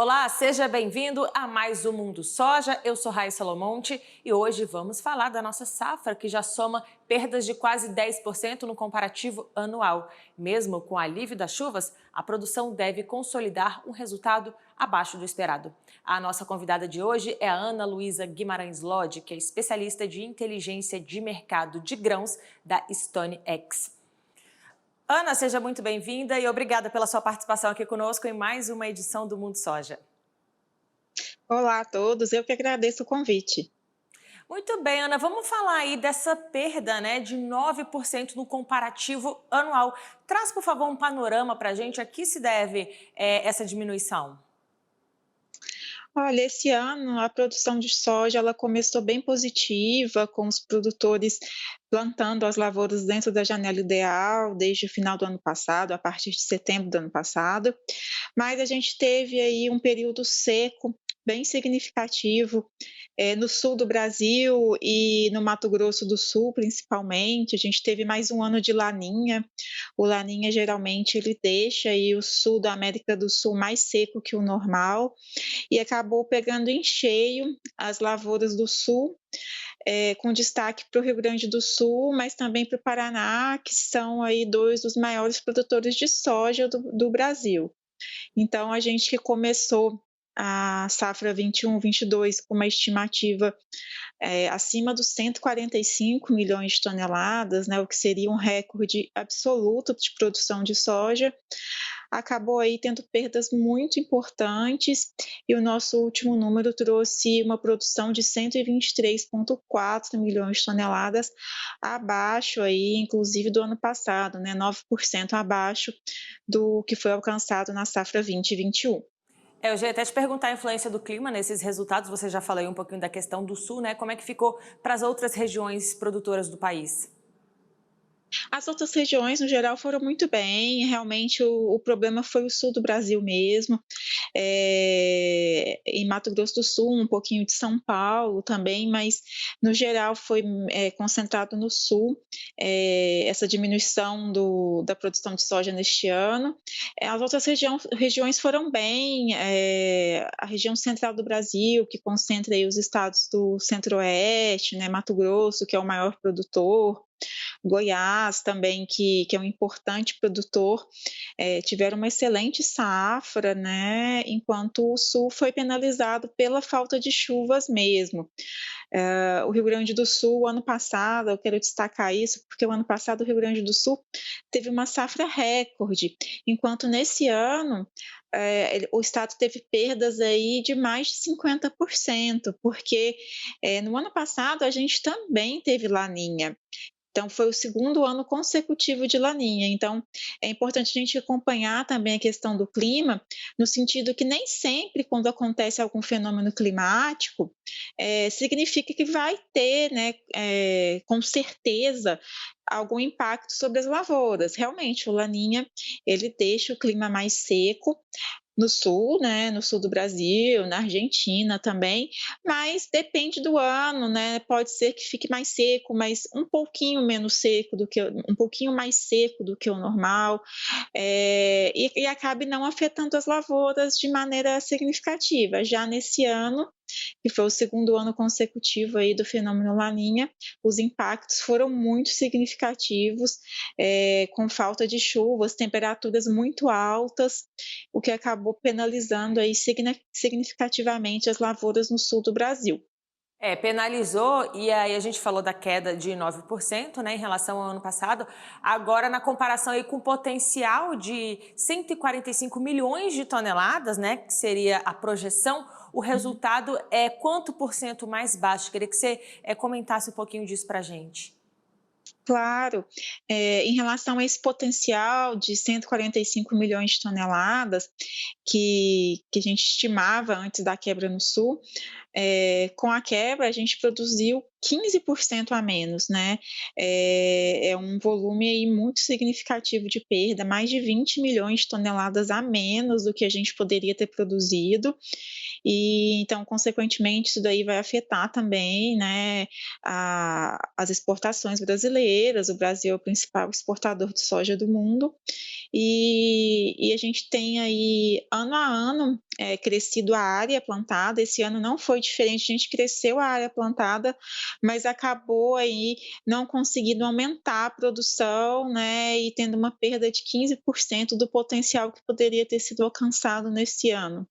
Olá, seja bem-vindo a mais um Mundo Soja. Eu sou Raíssa Lomonte e hoje vamos falar da nossa safra, que já soma perdas de quase 10% no comparativo anual. Mesmo com o alívio das chuvas, a produção deve consolidar um resultado abaixo do esperado. A nossa convidada de hoje é a Ana Luísa Guimarães Lodi, que é especialista de inteligência de mercado de grãos da StoneX. Ana, seja muito bem-vinda e obrigada pela sua participação aqui conosco em mais uma edição do Mundo Soja. Olá a todos, eu que agradeço o convite. Muito bem, Ana, vamos falar aí dessa perda, de 9% no comparativo anual. Traz, por favor, um panorama para a gente a que se deve essa diminuição. Olha, esse ano a produção de soja ela começou bem positiva, com os produtores plantando as lavouras dentro da janela ideal desde o final do ano passado, a partir de setembro do ano passado, mas a gente teve aí um período seco bem significativo no sul do Brasil e no Mato Grosso do Sul, principalmente. A gente teve mais um ano de Laninha. O Laninha geralmente ele deixa aí o sul da América do Sul mais seco que o normal e acabou pegando em cheio as lavouras do sul, com destaque para o Rio Grande do Sul, mas também para o Paraná, que são aí 2 dos maiores produtores de soja do Brasil. Então a gente começou a safra 21/22 com uma estimativa, acima dos 145 milhões de toneladas, né, o que seria um recorde absoluto de produção de soja. Acabou aí tendo perdas muito importantes e o nosso último número trouxe uma produção de 123,4 milhões de toneladas, abaixo aí inclusive do ano passado, né, 9% abaixo do que foi alcançado na safra 20/21. Eu já ia até te perguntar a influência do clima nesses resultados, você já falou aí um pouquinho da questão do sul, né? Como é que ficou para as outras regiões produtoras do país? As outras regiões, no geral, foram muito bem, realmente o problema foi o sul do Brasil mesmo, em Mato Grosso do Sul, um pouquinho de São Paulo também, mas no geral foi, concentrado no sul, essa diminuição da produção de soja neste ano. As outras regiões foram bem, a região central do Brasil, que concentra aí os estados do centro-oeste, né, Mato Grosso, que é o maior produtor, Goiás também, que é um importante produtor, tiveram uma excelente safra, né, enquanto o sul foi penalizado pela falta de chuvas mesmo. O Rio Grande do Sul, ano passado, eu quero destacar isso, porque o ano passado o Rio Grande do Sul teve uma safra recorde, enquanto nesse ano, o estado teve perdas aí de mais de 50%, porque, no ano passado a gente também teve Laninha. Então, foi o segundo ano consecutivo de Laninha. Então, é importante a gente acompanhar também a questão do clima, no sentido que nem sempre, quando acontece algum fenômeno climático, significa que vai ter, né, com certeza, algum impacto sobre as lavouras. Realmente, o Laninha, ele deixa o clima mais seco, no sul, né, no sul do Brasil, na Argentina também, mas depende do ano, né, pode ser que fique mais seco, mas um pouquinho menos seco do que um pouquinho mais seco do que o normal, e acabe não afetando as lavouras de maneira significativa. Já nesse ano, que foi o segundo ano consecutivo aí do fenômeno Laninha, os impactos foram muito significativos, com falta de chuvas, temperaturas muito altas, o que acabou penalizando aí significativamente as lavouras no sul do Brasil. Penalizou, e aí a gente falou da queda de 9%, né, em relação ao ano passado. Agora, na comparação aí com o potencial de 145 milhões de toneladas, né, que seria a projeção, o resultado é quanto por cento mais baixo? Queria que você comentasse um pouquinho disso para a gente. Claro, em relação a esse potencial de 145 milhões de toneladas, que a gente estimava antes da quebra no sul, com a quebra a gente produziu 15% a menos, né, é um volume aí muito significativo de perda, mais de 20 milhões de toneladas a menos do que a gente poderia ter produzido, e então consequentemente isso daí vai afetar também, né, as exportações brasileiras, brasileiras. O Brasil é o principal exportador de soja do mundo e a gente tem aí, ano a ano, crescido a área plantada. Esse ano não foi diferente, a gente cresceu a área plantada, mas acabou aí não conseguindo aumentar a produção, né, e tendo uma perda de 15% do potencial que poderia ter sido alcançado nesse ano.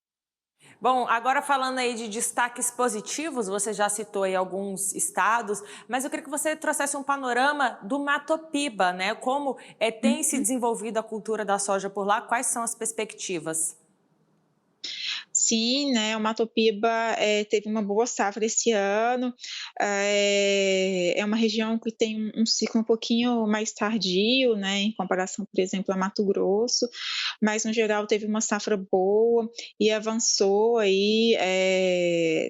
Bom, agora falando aí de destaques positivos, você já citou aí alguns estados, mas eu queria que você trouxesse um panorama do Matopiba, né? Como tem se Uhum. desenvolvido a cultura da soja por lá, quais são as perspectivas? Sim, né, o Mato Piba, teve uma boa safra esse ano. É uma região que tem um ciclo um pouquinho mais tardio, né, em comparação, por exemplo, a Mato Grosso, mas no geral teve uma safra boa e avançou aí,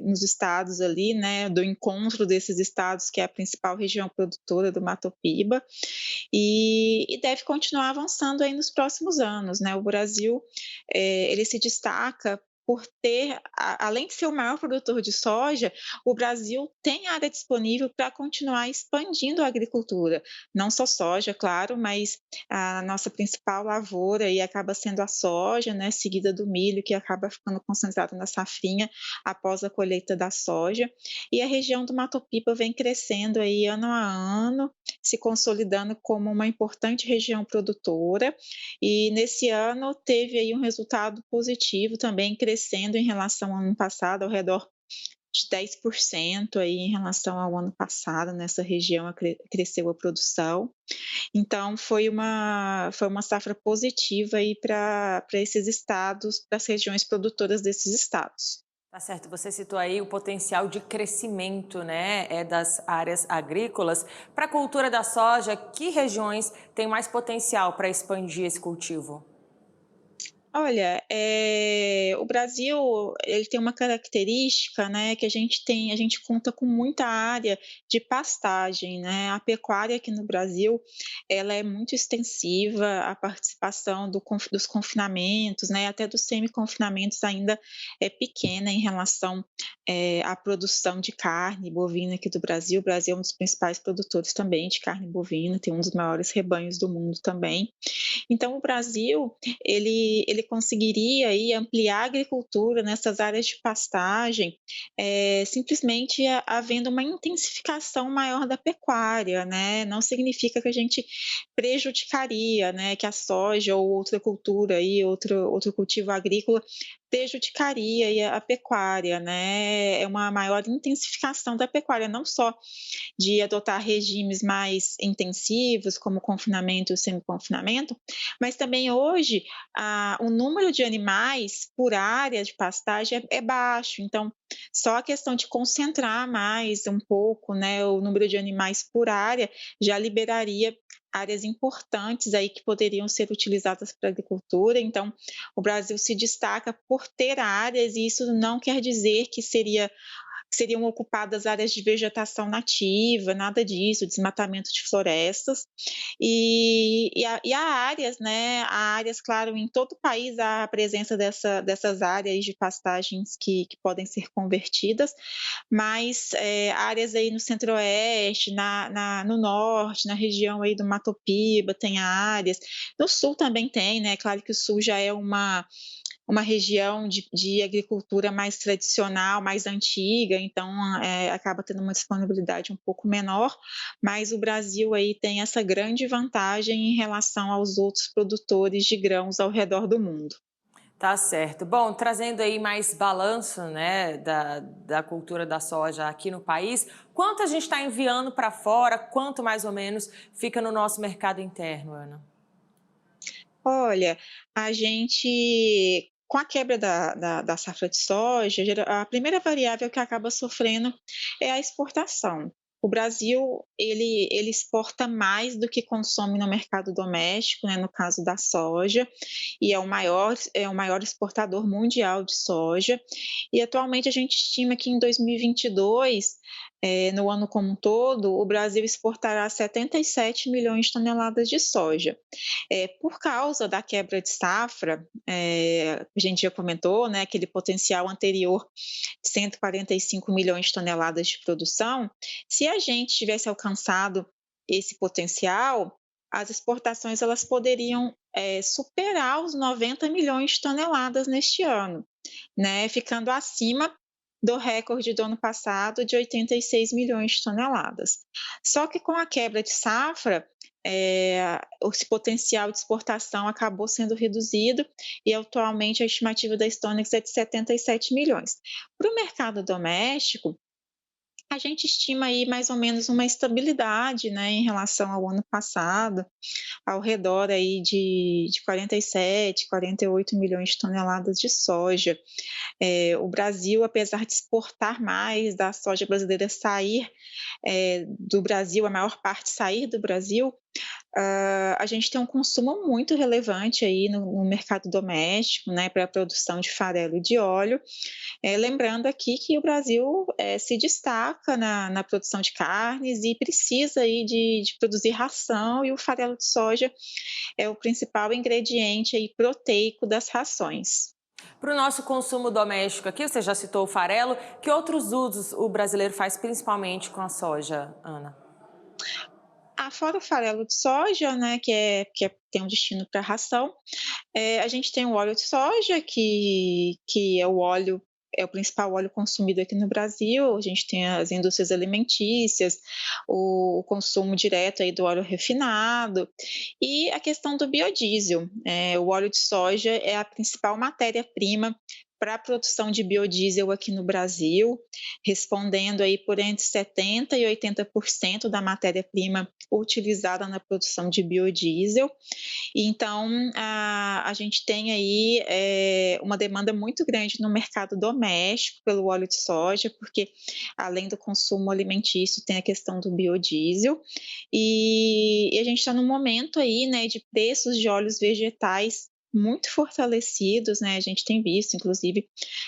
nos estados ali, né, do encontro desses estados, que é a principal região produtora do Mato Piba, e deve continuar avançando aí nos próximos anos, né. O Brasil, ele se destaca por ter, além de ser o maior produtor de soja, o Brasil tem área disponível para continuar expandindo a agricultura, não só soja, claro, mas a nossa principal lavoura aí acaba sendo a soja, né, seguida do milho, que acaba ficando concentrado na safrinha após a colheita da soja. E a região do Mato Piba vem crescendo aí ano a ano, se consolidando como uma importante região produtora, e nesse ano teve aí um resultado positivo também, crescendo em relação ao ano passado, ao redor de 10% aí em relação ao ano passado. Nessa região cresceu a produção. Então foi uma safra positiva aí para esses estados, para as regiões produtoras desses estados. Tá certo, você citou aí o potencial de crescimento, né, das áreas agrícolas. Para a cultura da soja, que regiões têm mais potencial para expandir esse cultivo? Olha, o Brasil, ele tem uma característica, né, que a gente conta com muita área de pastagem, né. A pecuária aqui no Brasil, ela é muito extensiva, a participação dos confinamentos, né, até dos semi-confinamentos ainda é pequena em relação, à produção de carne bovina aqui do Brasil. O Brasil é um dos principais produtores também de carne bovina, tem um dos maiores rebanhos do mundo também. Então o Brasil, ele conseguiria aí ampliar a agricultura nessas áreas de pastagem, simplesmente havendo uma intensificação maior da pecuária, né. Não significa que a gente prejudicaria, né, que a soja ou outra cultura aí, outro cultivo agrícola prejudicaria aí a pecuária, né. É uma maior intensificação da pecuária, não só de adotar regimes mais intensivos, como o confinamento e o semi-confinamento, mas também hoje o número de animais por área de pastagem é baixo, então só a questão de concentrar mais um pouco, né, o número de animais por área já liberaria áreas importantes aí que poderiam ser utilizadas para a agricultura. Então o Brasil se destaca por ter áreas, e isso não quer dizer que seriam ocupadas áreas de vegetação nativa, nada disso, desmatamento de florestas. E há áreas, né, há áreas, claro, em todo o país há a presença dessas áreas de pastagens que podem ser convertidas, mas áreas aí no centro-oeste, no norte, na região aí do Mato Piba, tem áreas, no sul também tem, né, claro que o sul já é uma região de agricultura mais tradicional, mais antiga, então acaba tendo uma disponibilidade um pouco menor, mas o Brasil aí tem essa grande vantagem em relação aos outros produtores de grãos ao redor do mundo. Tá certo. Bom, trazendo aí mais balanço, né, da cultura da soja aqui no país, quanto a gente está enviando para fora, quanto mais ou menos fica no nosso mercado interno, Ana? Olha, a gente, com a quebra da safra de soja, a primeira variável que acaba sofrendo é a exportação. O Brasil, ele exporta mais do que consome no mercado doméstico, né, no caso da soja, e é o maior exportador mundial de soja. E atualmente a gente estima que em 2022, no ano como um todo, o Brasil exportará 77 milhões de toneladas de soja. Por causa da quebra de safra, a gente já comentou, né, aquele potencial anterior de 145 milhões de toneladas de produção. Se a gente tivesse alcançado esse potencial, as exportações elas poderiam, superar os 90 milhões de toneladas neste ano, né, ficando acima do recorde do ano passado de 86 milhões de toneladas. Só que com a quebra de safra, esse potencial de exportação acabou sendo reduzido e atualmente a estimativa da Stonex é de 77 milhões. Para o mercado doméstico, a gente estima aí mais ou menos uma estabilidade, né, em relação ao ano passado, ao redor aí de 47, 48 milhões de toneladas de soja. O Brasil, apesar de exportar mais, da soja brasileira sair, do Brasil, a maior parte sair do Brasil, a gente tem um consumo muito relevante aí no mercado doméstico, né, para a produção de farelo e de óleo. Lembrando aqui que o Brasil, se destaca na produção de carnes e precisa aí de produzir ração, e o farelo de soja é o principal ingrediente aí proteico das rações. Para o nosso consumo doméstico aqui, você já citou o farelo, que outros usos o brasileiro faz principalmente com a soja, Ana? Fora o farelo de soja, né, que tem um destino para ração, a gente tem o óleo de soja, que é o óleo é o principal óleo consumido aqui no Brasil. A gente tem as indústrias alimentícias, o consumo direto aí do óleo refinado e a questão do biodiesel. O óleo de soja é a principal matéria-prima para a produção de biodiesel aqui no Brasil, respondendo aí por entre 70% e 80% da matéria-prima utilizada na produção de biodiesel. Então, a gente tem aí uma demanda muito grande no mercado doméstico pelo óleo de soja, porque além do consumo alimentício, tem a questão do biodiesel. E a gente está num momento aí, né, de preços de óleos vegetais muito fortalecidos, né? A gente tem visto, inclusive,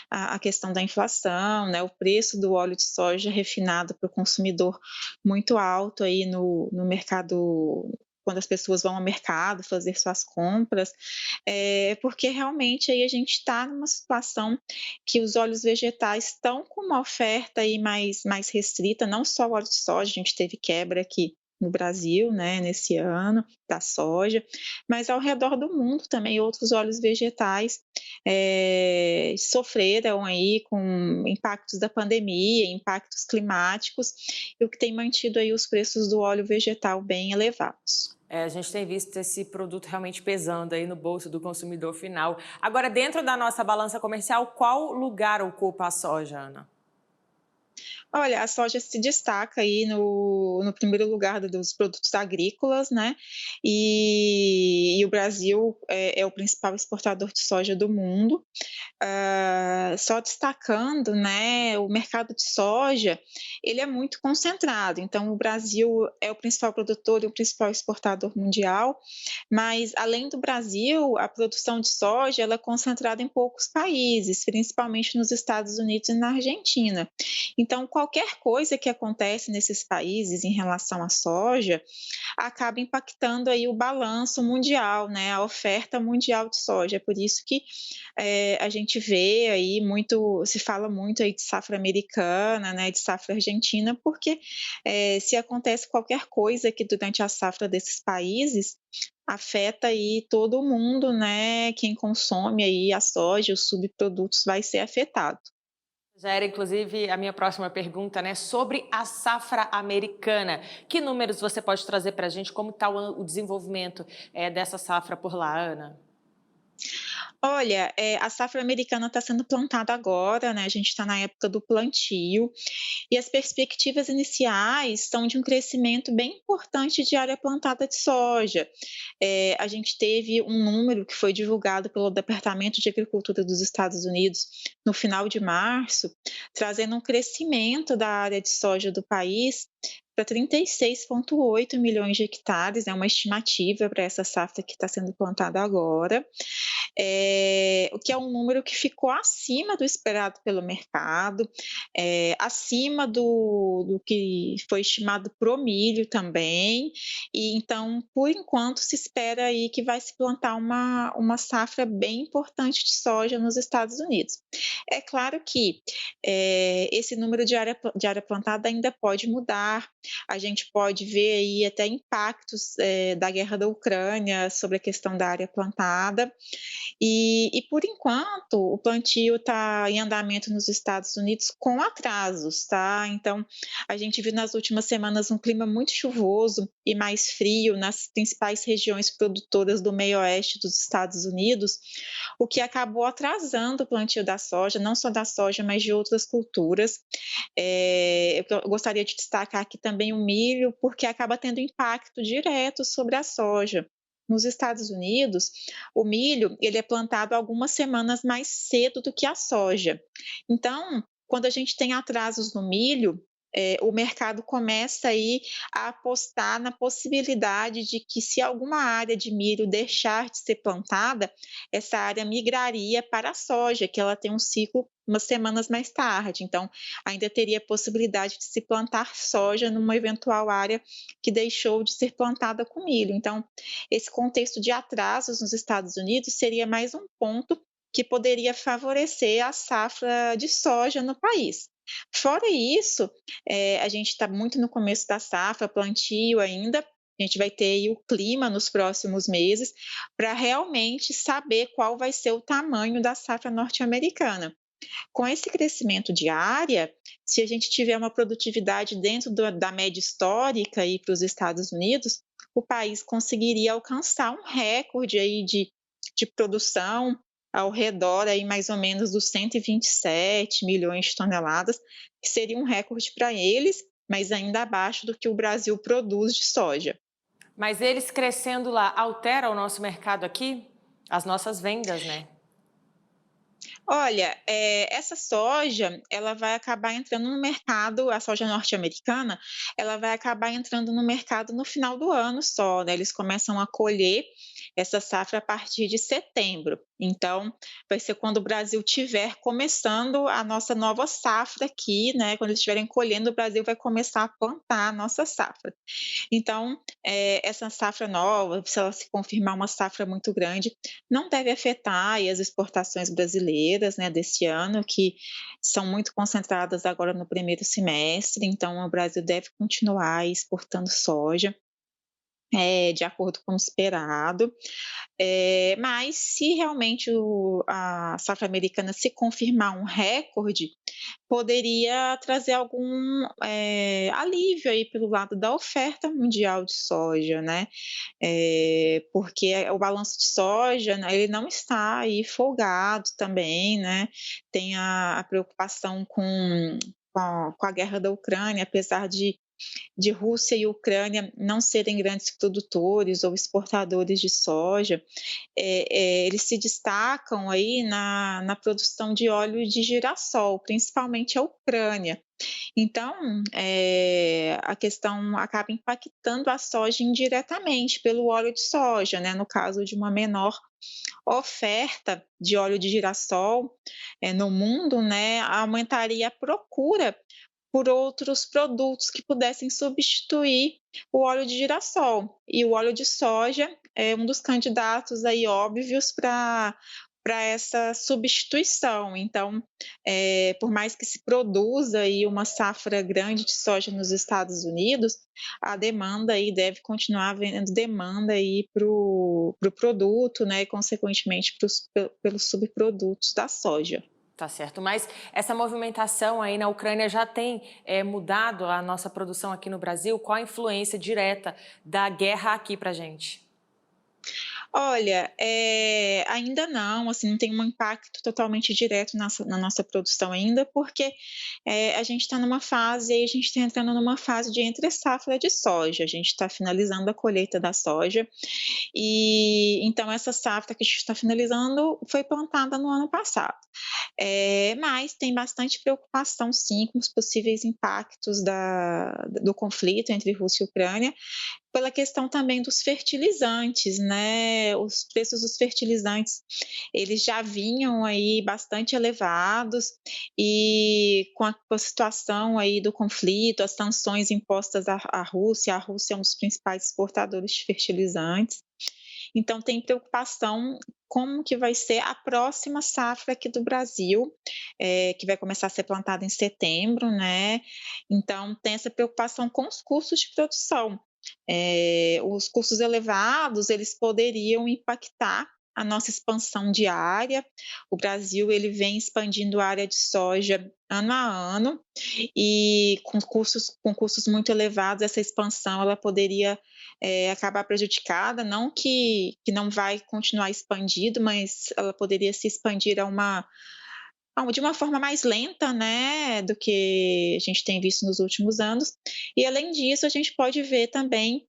a questão da inflação, né? O preço do óleo de soja refinado para o consumidor muito alto aí no mercado, quando as pessoas vão ao mercado fazer suas compras, porque realmente aí a gente está numa situação que os óleos vegetais estão com uma oferta aí mais restrita, não só o óleo de soja, a gente teve quebra aqui no Brasil, né, nesse ano, da soja, mas ao redor do mundo também outros óleos vegetais sofreram aí com impactos da pandemia, impactos climáticos, e o que tem mantido aí os preços do óleo vegetal bem elevados. A gente tem visto esse produto realmente pesando aí no bolso do consumidor final. Agora, dentro da nossa balança comercial, qual lugar ocupa a soja, Ana? Olha, a soja se destaca aí no primeiro lugar dos produtos agrícolas, né, e o Brasil é o principal exportador de soja do mundo. Só destacando, né, o mercado de soja, ele é muito concentrado, então o Brasil é o principal produtor e o principal exportador mundial, mas além do Brasil, a produção de soja ela é concentrada em poucos países, principalmente nos Estados Unidos e na Argentina. Então, qualquer coisa que acontece nesses países em relação à soja, acaba impactando aí o balanço mundial, né, a oferta mundial de soja. É por isso que a gente vê aí muito, se fala muito aí de safra americana, né, de safra argentina, porque se acontece qualquer coisa aqui durante a safra desses países, afeta aí todo mundo, né, quem consome aí a soja, os subprodutos vai ser afetado. Já era, inclusive, a minha próxima pergunta, né, sobre a safra americana. Que números você pode trazer para a gente? Como está o desenvolvimento dessa safra por lá, Ana? Olha, a safra americana está sendo plantada agora, né, a gente está na época do plantio, e as perspectivas iniciais são de um crescimento bem importante de área plantada de soja. A gente teve um número que foi divulgado pelo Departamento de Agricultura dos Estados Unidos no final de março, trazendo um crescimento da área de soja do país para 36,8 milhões de hectares, é uma estimativa para essa safra que está sendo plantada agora, o que é um número que ficou acima do esperado pelo mercado, acima do que foi estimado para o milho também, e então, por enquanto, se espera aí que vai se plantar uma safra bem importante de soja nos Estados Unidos. É claro que esse número de área plantada ainda pode mudar, a gente pode ver aí até impactos, da guerra da Ucrânia sobre a questão da área plantada. E por enquanto, o plantio está em andamento nos Estados Unidos com atrasos, tá. Então, a gente viu nas últimas semanas um clima muito chuvoso e mais frio nas principais regiões produtoras do meio oeste dos Estados Unidos, o que acabou atrasando o plantio da soja, não só da soja, mas de outras culturas. Eu gostaria de destacar aqui também o milho, porque acaba tendo impacto direto sobre a soja. Nos Estados Unidos, o milho ele é plantado algumas semanas mais cedo do que a soja. Então, quando a gente tem atrasos no milho, o mercado começa aí a apostar na possibilidade de que, se alguma área de milho deixar de ser plantada, essa área migraria para a soja, que ela tem um ciclo umas semanas mais tarde. Então, ainda teria possibilidade de se plantar soja numa eventual área que deixou de ser plantada com milho. Então, esse contexto de atrasos nos Estados Unidos seria mais um ponto que poderia favorecer a safra de soja no país. Fora isso, a gente está muito no começo da safra, plantio ainda, a gente vai ter aí o clima nos próximos meses para realmente saber qual vai ser o tamanho da safra norte-americana. Com esse crescimento de área, se a gente tiver uma produtividade dentro da média histórica para os Estados Unidos, o país conseguiria alcançar um recorde aí de produção ao redor aí mais ou menos dos 127 milhões de toneladas, que seria um recorde para eles, mas ainda abaixo do que o Brasil produz de soja. Mas eles crescendo lá altera o nosso mercado aqui? As nossas vendas, né? Olha, essa soja, ela vai acabar entrando no mercado, a soja norte-americana, ela vai acabar entrando no mercado no final do ano só, né, eles começam a colher essa safra a partir de setembro. Então, vai ser quando o Brasil tiver começando a nossa nova safra aqui, né, quando eles estiverem colhendo, o Brasil vai começar a plantar a nossa safra. Então, essa safra nova, se ela se confirmar uma safra muito grande, não deve afetar aí as exportações brasileiras, né, desse ano, que são muito concentradas agora no primeiro semestre, então o Brasil deve continuar exportando soja, de acordo com o esperado. Mas se realmente a safra americana se confirmar um recorde, poderia trazer algum, alívio aí pelo lado da oferta mundial de soja, né, porque o balanço de soja, né, ele não está aí folgado também, né, tem a preocupação com a guerra da Ucrânia, apesar de Rússia e Ucrânia não serem grandes produtores ou exportadores de soja, eles se destacam aí na produção de óleo de girassol, principalmente a Ucrânia. Então, a questão acaba impactando a soja indiretamente pelo óleo de soja, né, no caso de uma menor oferta de óleo de girassol, no mundo, né, aumentaria a procura por outros produtos que pudessem substituir o óleo de girassol. E o óleo de soja é um dos candidatos aí óbvios para essa substituição. Então, por mais que se produza aí uma safra grande de soja nos Estados Unidos, a demanda aí deve continuar havendo demanda aí para o produto, né, e consequentemente pelos subprodutos da soja. Tá certo, mas essa movimentação aí na Ucrânia já tem mudado a nossa produção aqui no Brasil? Qual a influência direta da guerra aqui pra gente? Olha, ainda não, assim, não tem um impacto totalmente direto na nossa produção ainda, porque, a gente está numa fase aí a gente está entrando numa fase de entre safra de soja, a gente está finalizando a colheita da soja, e então essa safra que a gente está finalizando foi plantada no ano passado. Mas tem bastante preocupação sim com os possíveis impactos do conflito entre Rússia e Ucrânia, pela questão também dos fertilizantes, né, os preços dos fertilizantes, eles já vinham aí bastante elevados e com a situação aí do conflito, as sanções impostas à Rússia, a Rússia é um dos principais exportadores de fertilizantes, então tem preocupação como que vai ser a próxima safra aqui do Brasil, que vai começar a ser plantada em setembro, né. Então tem essa preocupação com os custos de produção. Os custos elevados, eles poderiam impactar a nossa expansão de área. O Brasil, ele vem expandindo a área de soja ano a ano, e com custos muito elevados, essa expansão ela poderia, acabar prejudicada, não que não vai continuar expandido, mas ela poderia se expandir de uma forma mais lenta, né, do que a gente tem visto nos últimos anos. E além disso, a gente pode ver também,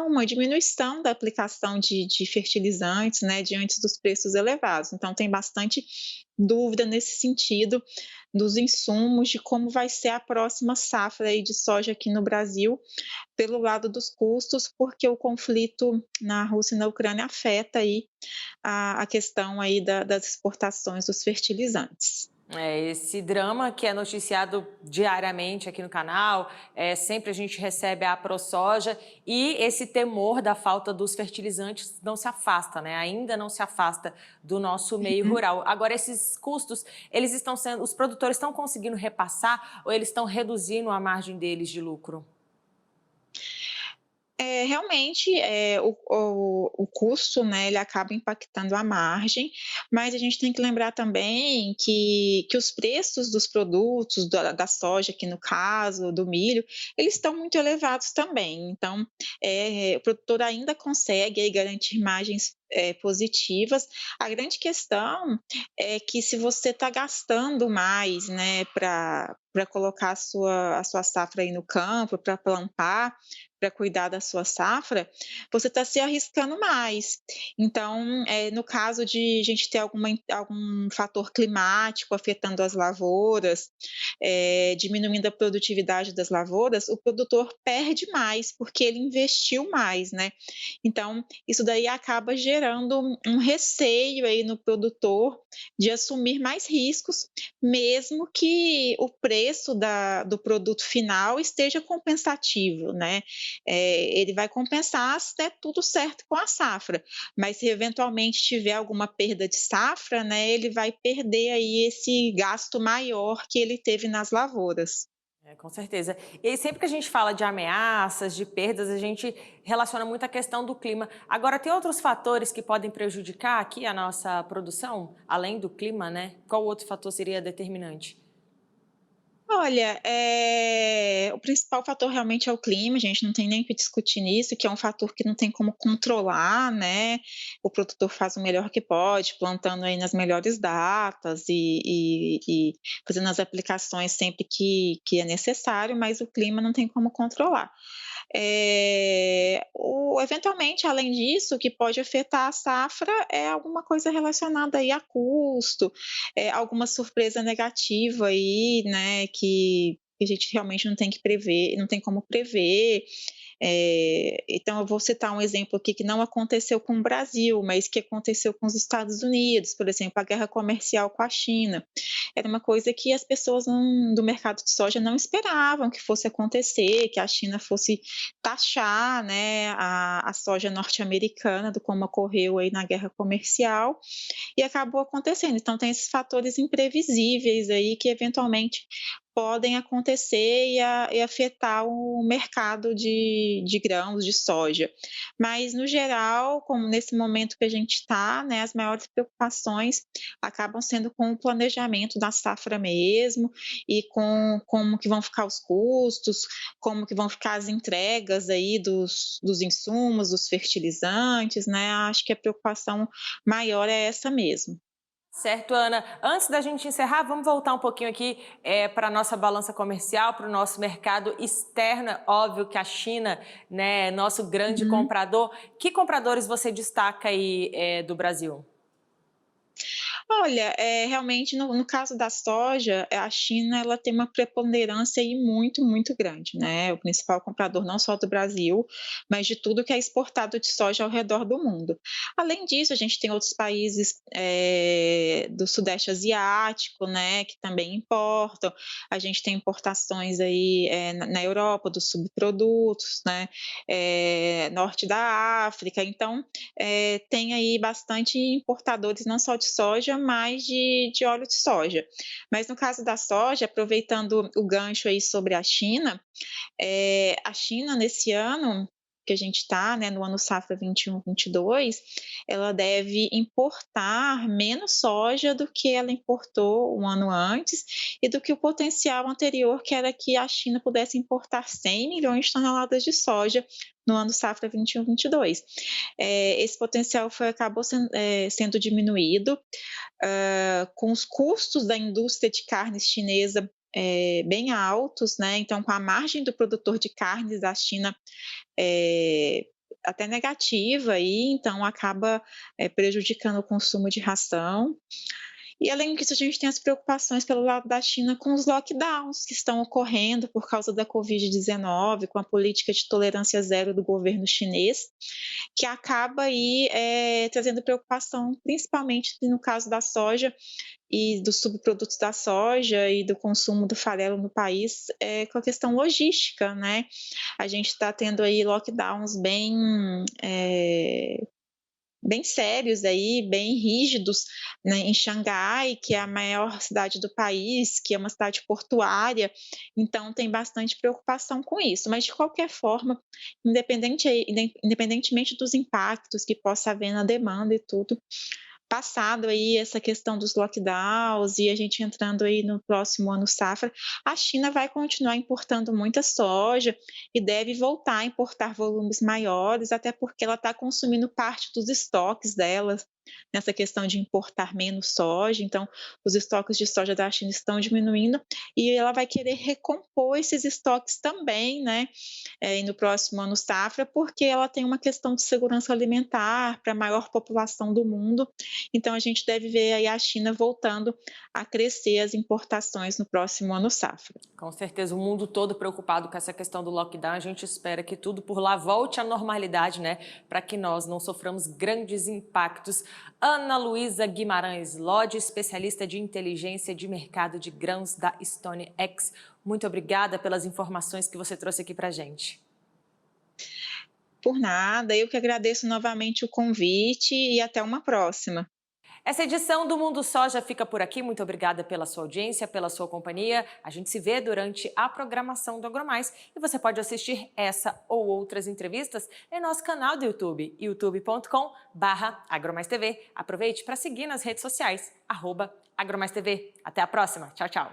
uma diminuição da aplicação de fertilizantes, né, diante dos preços elevados. Então tem bastante dúvida nesse sentido dos insumos, de como vai ser a próxima safra aí de soja aqui no Brasil, pelo lado dos custos, porque o conflito na Rússia e na Ucrânia afeta aí a questão aí das exportações dos fertilizantes. Esse drama que é noticiado diariamente aqui no canal, sempre a gente recebe a ProSoja e esse temor da falta dos fertilizantes não se afasta, né? Ainda não se afasta do nosso meio Uhum. rural. Agora, esses custos, os produtores estão conseguindo repassar ou eles estão reduzindo a margem deles de lucro? Realmente, o custo, né, ele acaba impactando a margem, mas a gente tem que lembrar também que os preços dos produtos, da soja aqui no caso, do milho, eles estão muito elevados também. Então, o produtor ainda consegue aí garantir margens, positivas. A grande questão é que se você está gastando mais, né, para colocar a sua safra aí no campo, para plantar, para cuidar da sua safra, você está se arriscando mais. Então, no caso de a gente ter algum fator climático afetando as lavouras, diminuindo a produtividade das lavouras, o produtor perde mais, porque ele investiu mais, né. Então, isso daí acaba gerando um receio aí no produtor de assumir mais riscos, mesmo que o preço do produto final esteja compensativo, né. Ele vai compensar se der tudo certo com a safra, mas se eventualmente tiver alguma perda de safra, né, ele vai perder aí esse gasto maior que ele teve nas lavouras. Com certeza. E aí, sempre que a gente fala de ameaças, de perdas, a gente relaciona muito a questão do clima. Agora, tem outros fatores que podem prejudicar aqui a nossa produção, além do clima, né? Qual outro fator seria determinante? Olha, o principal fator realmente é o clima, a gente não tem nem o que discutir nisso, que é um fator que não tem como controlar, né. O produtor faz o melhor que pode, plantando aí nas melhores datas e fazendo as aplicações sempre que é necessário, mas o clima não tem como controlar. Eventualmente, além disso, o que pode afetar a safra é alguma coisa relacionada aí a custo, alguma surpresa negativa aí, né, que a gente realmente não tem que prever, não tem como prever. Então eu vou citar um exemplo aqui que não aconteceu com o Brasil, mas que aconteceu com os Estados Unidos, por exemplo, a guerra comercial com a China. Era uma coisa que as pessoas do mercado de soja não esperavam que fosse acontecer, que a China fosse taxar, né, a soja norte-americana, do como ocorreu aí na guerra comercial, e acabou acontecendo. Então tem esses fatores imprevisíveis aí que eventualmente podem acontecer e afetar o mercado de grãos, de soja. Mas no geral, como nesse momento que a gente está, né, as maiores preocupações acabam sendo com o planejamento da safra mesmo, e com como que vão ficar os custos, como que vão ficar as entregas aí dos insumos, dos fertilizantes, né, acho que a preocupação maior é essa mesmo. Certo, Ana. Antes da gente encerrar, vamos voltar um pouquinho aqui para a nossa balança comercial, para o nosso mercado externo. Óbvio que a China, né, é nosso grande Uhum. comprador. Que compradores você destaca aí do Brasil? Olha, realmente no caso da soja, a China ela tem uma preponderância aí muito, muito grande, né, o principal comprador não só do Brasil, mas de tudo que é exportado de soja ao redor do mundo. Além disso, a gente tem outros países, do sudeste asiático, né, que também importam, a gente tem importações aí, na Europa dos subprodutos, né, norte da África, então, tem aí bastante importadores não só de soja, mas de óleo de soja. Mas no caso da soja, aproveitando o gancho aí sobre a China nesse ano que a gente está, né, no ano safra 21/22, ela deve importar menos soja do que ela importou um ano antes e do que o potencial anterior, que era que a China pudesse importar 100 milhões de toneladas de soja no ano safra 21/22. Esse potencial acabou sendo diminuído, com os custos da indústria de carnes chinesa bem altos, né? Então, com a margem do produtor de carnes da China até negativa, aí, então acaba prejudicando o consumo de ração. E além disso, a gente tem as preocupações pelo lado da China com os lockdowns que estão ocorrendo por causa da Covid-19, com a política de tolerância zero do governo chinês, que acaba aí trazendo preocupação, principalmente no caso da soja e dos subprodutos da soja e do consumo do farelo no país, com a questão logística, né? A gente está tendo aí lockdowns bem sérios aí, bem rígidos, né, em Xangai, que é a maior cidade do país, que é uma cidade portuária, então tem bastante preocupação com isso. Mas de qualquer forma, independentemente dos impactos que possa haver na demanda e tudo, passado aí essa questão dos lockdowns e a gente entrando aí no próximo ano safra, a China vai continuar importando muita soja e deve voltar a importar volumes maiores, até porque ela está consumindo parte dos estoques dela nessa questão de importar menos soja, então os estoques de soja da China estão diminuindo e ela vai querer recompor esses estoques também, né, e no próximo ano safra, porque ela tem uma questão de segurança alimentar para a maior população do mundo, então a gente deve ver aí a China voltando a crescer as importações no próximo ano safra. Com certeza, o mundo todo preocupado com essa questão do lockdown. A gente espera que tudo por lá volte à normalidade, né? Para que nós não soframos grandes impactos. Ana Luísa Guimarães Lodge, especialista de inteligência de mercado de grãos da StoneX. Muito obrigada pelas informações que você trouxe aqui para a gente. Por nada, eu que agradeço novamente o convite e até uma próxima. Essa edição do Mundo Soja fica por aqui. Muito obrigada pela sua audiência, pela sua companhia. A gente se vê durante a programação do AgroMais e você pode assistir essa ou outras entrevistas em nosso canal do YouTube, youtube.com/agromaistv. Aproveite para seguir nas redes sociais, @agromaistv. Até a próxima. Tchau, tchau.